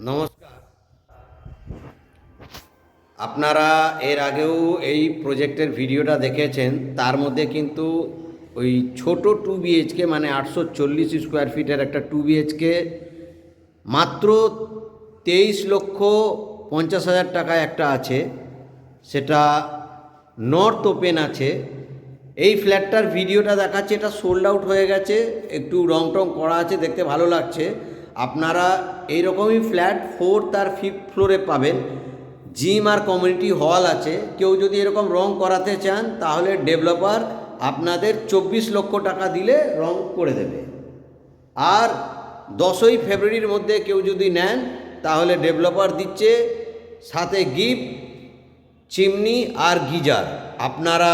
নমস্কার। আপনারা এর আগেও এই প্রজেক্টের ভিডিওটা দেখেছেন। তার মধ্যে কিন্তু ওই ছোট 2 BHK মানে 840 স্কোয়ার ফিটের একটা 2 BHK মাত্র 23,50,000 টাকায় একটা আছে, সেটা নর্থ ওপেন আছে। এই ফ্ল্যাটটার ভিডিওটা দেখাচ্ছে, এটা সোল্ড আউট হয়ে গেছে, একটু রং টং করা আছে, দেখতে ভালো লাগছে। আপনারা এইরকমই ফ্ল্যাট 4th আর 5th ফ্লোরে পাবেন। জিম আর কমিউনিটি হল আছে। কেউ যদি এরকম রং করাতে চান তাহলে ডেভেলপার আপনাদের 24 লক্ষ টাকা দিলে রং করে দেবে। আর 10ই ফেব্রুয়ারির মধ্যে কেউ যদি নেন তাহলে ডেভেলপার দিচ্ছে সাথে গিফট, চিমনি আর গিজার। আপনারা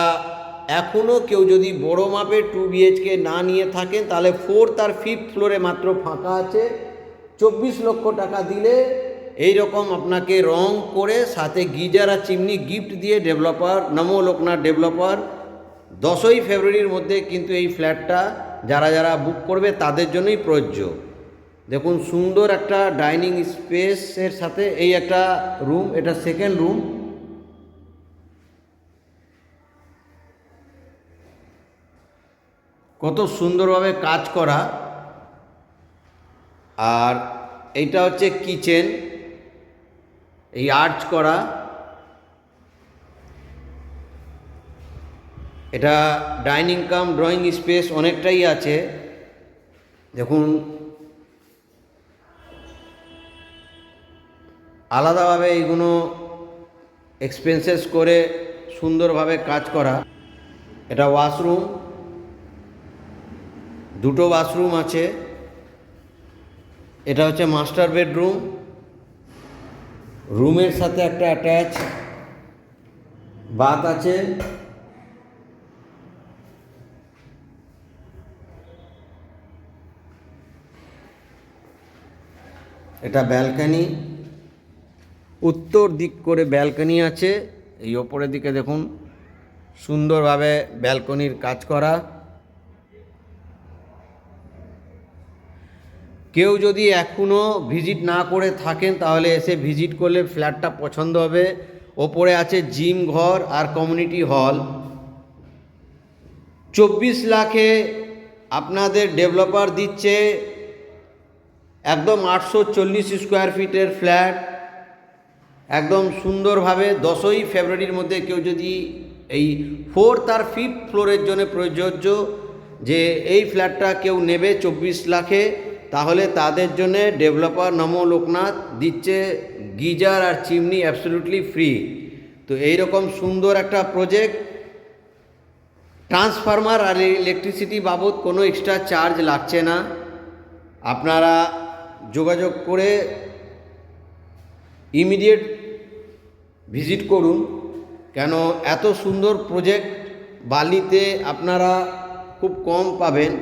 এখনও কেউ যদি বড় মাপের 2 BHK না নিয়ে থাকেন তাহলে 4th আর 5th ফ্লোরে মাত্র ফাঁকা আছে। 24 লক্ষ টাকা দিলে এই রকম আপনাকে রং করে সাথে গিজার আর চিমনি গিফট দিয়ে ডেভেলপার, নমো লোকনাথ ডেভেলপার 10ই ফেব্রুয়ারির মধ্যে কিন্তু এই ফ্ল্যাটটা যারা যারা বুক করবে তাদের জন্যই প্রযোজ্য। দেখুন, সুন্দর একটা ডাইনিং স্পেসের সাথে এই একটা রুম, এটা সেকেন্ড রুম। কত সুন্দরভাবে কাজ করা। আর এইটা হচ্ছে কিচেন, এই আর্চ করা। এটা ডাইনিং কাম ড্রয়িং স্পেস অনেকটাই আছে। দেখুন, আলাদাভাবে এইগুলো এক্সপেন্সেস করে সুন্দরভাবে কাজ করা। এটা ওয়াশরুম, দুটো ওয়াশরুম আছে। এটা হচ্ছে মাস্টার বেডরুম, রুমের সাথে একটা অ্যাটাচ বাথ আছে। এটা ব্যালকনি, উত্তর দিক করে ব্যালকনি আছে। এই ওপরের দিকে দেখুন সুন্দরভাবে ব্যালকনির কাজ করা। কেউ যদি এখনও ভিজিট না করে থাকেন তাহলে এসে ভিজিট করলে ফ্ল্যাটটা পছন্দ হবে। ওপরে আছে জিম ঘর আর কমিউনিটি হল। 24 লাখে আপনাদের ডেভেলপার দিচ্ছে একদম 840 স্কোয়ার ফিটের ফ্ল্যাট, একদম সুন্দরভাবে। 10ই ফেব্রুয়ারির মধ্যে কেউ যদি এই 4th আর 5th ফ্লোরের জন্য প্রযোজ্য যে এই ফ্ল্যাটটা কেউ নেবে 24 লাখে, তাহলে তাদের জন্য ডেভেলপার নমো লোকনাথ দিচ্ছে গিজার আর চিমনি অ্যাবসলিউটলি ফ্রি। তো এইরকম সুন্দর একটা প্রজেক্ট, ট্রান্সফরমার আর ইলেকট্রিসিটি বাবদ কোনো এক্সট্রা চার্জ লাগছে না। আপনারা যোগাযোগ করে ইমিডিয়েট ভিজিট করুন, কেন এত সুন্দর প্রজেক্ট বালিতে আপনারা খুব কম পাবেন।